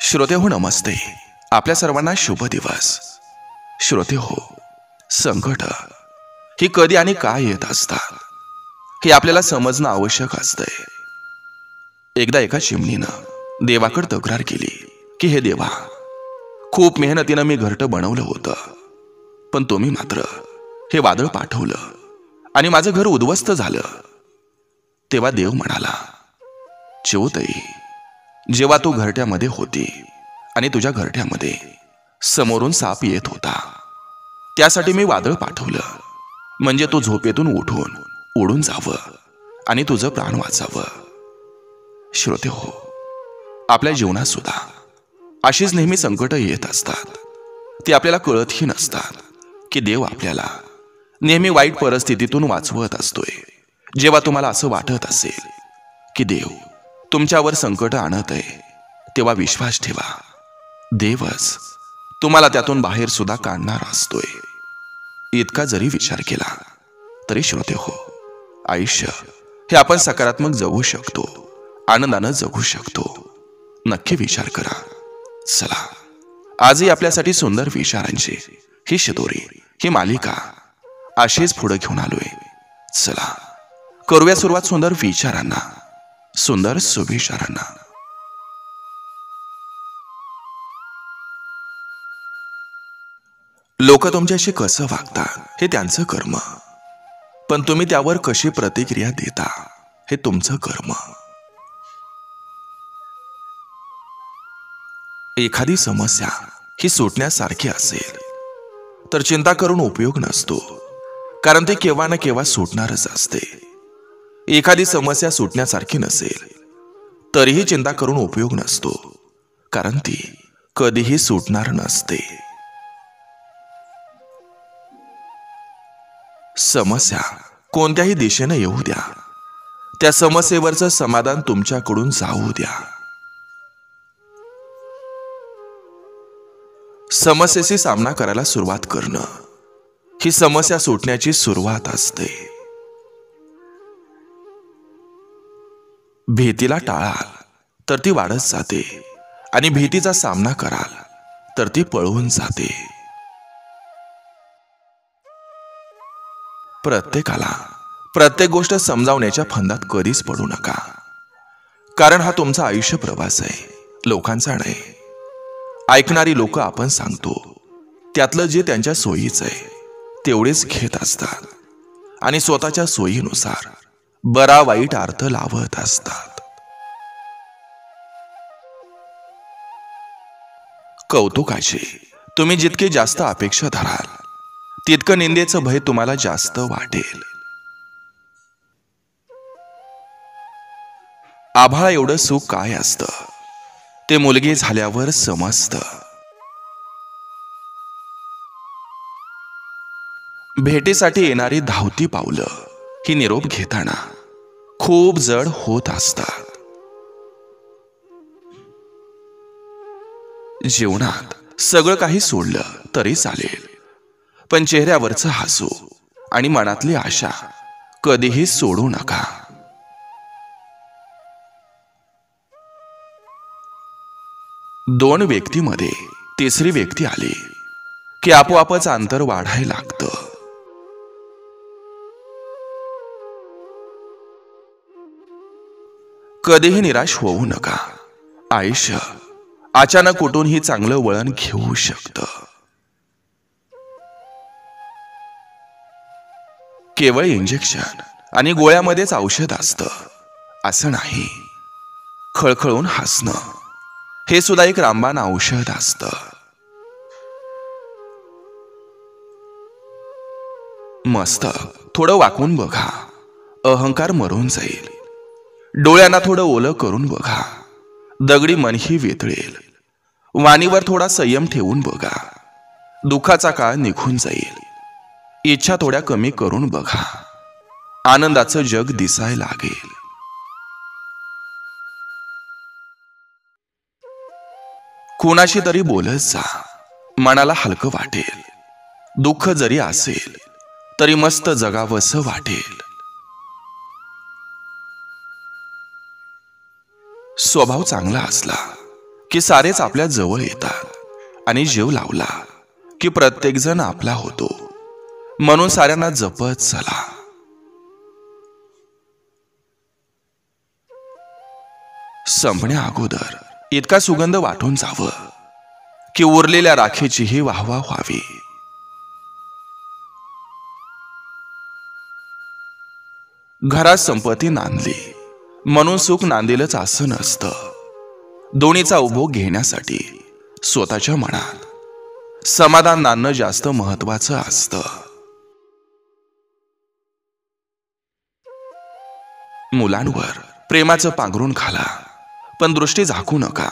श्रोते हो, नमस्ते. आपल्या सर्वांना शुभ दिवस. श्रोते हो, संकट ही कधी आणि काय येत असतात हे आपल्याला समजणं आवश्यक असतंय. एकदा एका चिमणीनं देवाकडे तक्रार केली की हे देवा, खूप मेहनतीनं मी घरटं बनवलं होतं, पण तुम्ही मात्र हे वादळ पाठवलं आणि माझं घर उद्ध्वस्त झालं. तेव्हा देव म्हणाला, चिवताई, जेव्हा तू घरट्यामध्ये होती आणि तुझ्या घरट्यामध्ये समोरून साप येत होता, त्यासाठी मी वादळ पाठवलं, म्हणजे तू झोपेतून उठून उडून जावं आणि तुझं प्राण वाचावं. श्रोते हो, आपल्या जीवनात सुद्धा अशीच नेहमी संकट येत असतात. ते आपल्याला कळतही नसतात की देव आपल्याला नेहमी वाईट परिस्थितीतून वाचवत असतोय. जेव्हा तुम्हाला असं वाटत असेल की देव तुमच्यावर संकट आणत आहे, तेव्हा विश्वास ठेवा, देवच तुम्हाला त्यातून बाहेर सुद्धा काढणार असतोय. इतका जरी विचार केला तरी श्रोते हो, आयुष्य हे आपण सकारात्मक जगू शकतो, आनंदानं जगू शकतो. नक्की विचार करा. चला, आजही आपल्यासाठी सुंदर विचारांची ही शिदोरी, ही मालिका अशीच पुढे घेऊन आलोय. चला, करूया सुरुवात सुंदर विचारांना, सुंदर सुविचारांना. लोक तुमच्याशी कसं वागतात हे त्यांचं कर्म, पण तुम्ही त्यावर कशी प्रतिक्रिया देता हे तुमचं कर्म. एखादी समस्या ही सुटण्यासारखी असेल तर चिंता करून उपयोग नसतो, कारण ते केव्हा ना केव्हा सुटणारच असते. एखादी समस्या सुटण्यासारखी नसेल तरीही चिंता करून उपयोग नसतो, कारण ती कधीही सुटणार नसते. समस्या कोणत्याही दिशेने येऊ द्या, त्या समस्येवरचं समाधान तुमच्याकडून जाऊ द्या. समस्येशी सामना करायला सुरुवात करणं ही समस्या सुटण्याची सुरुवात असते. भीतीला टाळाल तर ती वाढत जाते, आणि भीतीचा सामना कराल तर ती पळून जाते. प्रत्येकाला प्रत्येक गोष्ट समजावण्याच्या फंदात कधीच पडू नका, कारण हा तुमचा आयुष्य प्रवास आहे, लोकांचा नाही. ऐकणारी लोक आपण सांगतो त्यातलं जे त्यांच्या सोयीचं आहे तेवढेच घेत असतात, आणि स्वतःच्या सोयीनुसार बरा वाईट अर्थ लावत असतात. कौतुकाची तुम्ही जितके जास्त अपेक्षा धराल, तितकं निंदेचं भय तुम्हाला जास्त वाटेल. आभाळ एवढं सुख काय असतं ते मुलगी झाल्यावर समजतं. भेटीसाठी येणारी धावती पावलं ही निरोप घेताना खूप जड होत असतात. जीवनात सगळं काही सोडलं तरी चालेल, पण चेहऱ्यावरचं हसू आणि मनातली आशा कधीही सोडू नका. दोन व्यक्तीमध्ये तिसरी व्यक्ती आली की आपोआपच अंतर वाढायला लागतं. कधीही निराश होऊ नका. आयुष्य अचानक कुठूनही चांगलं वळण घेऊ शकतं. केवळ इंजेक्शन आणि गोळ्यामध्येच औषध असतं असं नाही. खळखळून हसणं हे सुद्धा एक रामबाण औषध असतं. मस्त थोडं वाकून बघा, अहंकार मरून जाईल. डोळ्यांना थोडं ओलं करून बघा, दगडी मनही वेतळेल. वाणीवर थोडा संयम ठेवून बघा, दुःखाचा काळ निघून जाईल. इच्छा थोड्या कमी करून बघा, आनंदाचं जग दिसायला लागेल. कुणाशी तरी बोलत जा, मनाला हलकं वाटेल. दुःख जरी असेल तरी मस्त जगावंसं वाटेल. स्वभाव चांगला असला की सारेच आपल्या जवळ येतात आणि जीव लावला की प्रत्येक जण आपला होतो, म्हणून साऱ्यांना जपत चला. संपण्या अगोदर इतका सुगंध वाटून जावं की उरलेल्या राखेचीही वाहवा व्हावी. घरात संपत्ती नांदली म्हणून सुख नांदेलच असं नसतं. दोन्हीचा उपभोग घेण्यासाठी स्वतःच्या मनात समाधान नांदणं जास्त महत्वाचं असतं. मुलांवर प्रेमाचं पांघरून घाला, पण दृष्टी झाकू नका.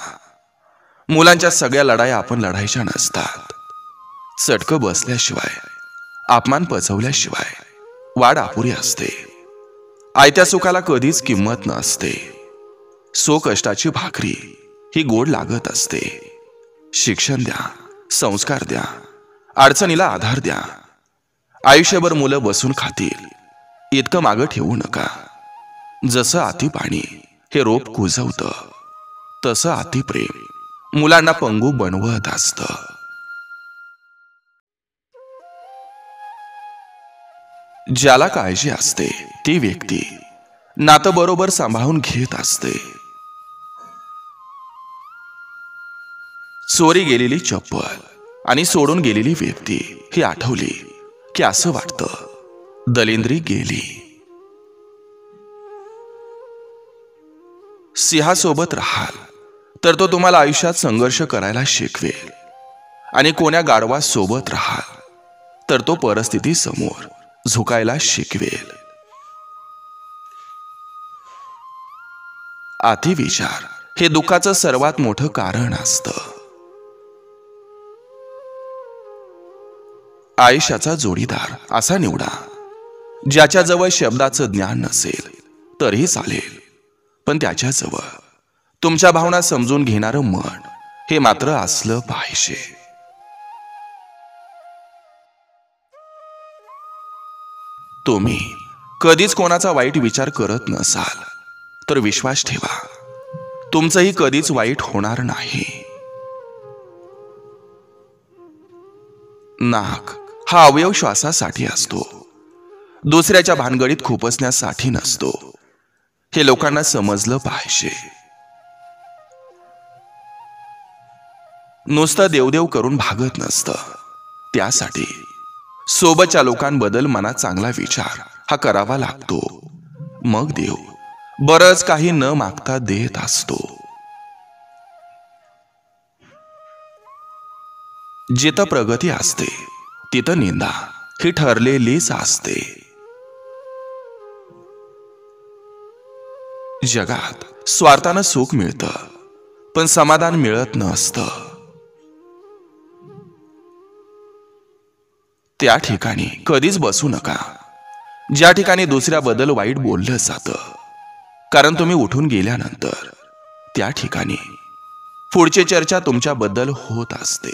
मुलांच्या सगळ्या लढाया आपण लढायच्या नसतात. चटकं बसल्याशिवाय, अपमान पचवल्याशिवाय वाढ अपुरी असते. आयत्या सुखाला कधीच किंमत नसते. सो कष्टाची भाकरी ही गोड लागत असते. शिक्षण द्या, संस्कार द्या, अडचणीला आधार द्या. आयुष्यभर मुलं बसून खातील इतकं मागं ठेवू नका. जसं अति पाणी हे रोप कुजवतं, तसं अति प्रेम मुलांना पंगू बनवत असतं. ज्याला काळजी असते ती व्यक्ती नातं बरोबर सांभाळून घेत असते. चोरी गेलेली चप्पल आणि सोडून गेलेली व्यक्ती ही आठवली की असं वाटतं दलिंद्री गेली. सिंहासोबत राहाल तर तो तुम्हाला आयुष्यात संघर्ष करायला शिकवेल, आणि कोण्या गाढवा सोबत राहाल तर तो परिस्थिती समोर झुकायला शिकवेल. अतिविचार हे दुःखाचं सर्वात मोठं कारण असतं. आयुष्याचा जोडीदार असा निवडा ज्याच्याजवळ शब्दाचं ज्ञान नसेल तरीही चालेल, पण त्याच्याजवळ तुमच्या भावना समजून घेणारं मन हे मात्र असलं पाहिजे. तुम्ही कधीच कोणाचा वाईट विचार करत नसाल तर विश्वास ठेवा, तुमचंही कधीच वाईट होणार नाही. नाक हा अवयव श्वासासाठी असतो, दुसऱ्याच्या भानगडीत खुपसण्यासाठी नसतो. हे लोकांना समजलं पाहिजे. नुसतं देवदेव करून भागत नसतं. त्यासाठी सोबतच्या लोकांबद्दल मनात चांगला विचार हा करावा लागतो. मग देव बरंच काही न मागता देत असतो. जिथं प्रगती असते तिथं निंदा ही ठरलेलीच असते. जगात स्वार्थानं सुख मिळतं, पण समाधान मिळत नसतं. त्या ठिकाणी कधीच बसू नका ज्या ठिकाणी दुसऱ्याबद्दल वाईट बोललं जातं, कारण तुम्ही उठून गेल्यानंतर त्या ठिकाणी पुढची चर्चा तुमच्याबद्दल होत असते.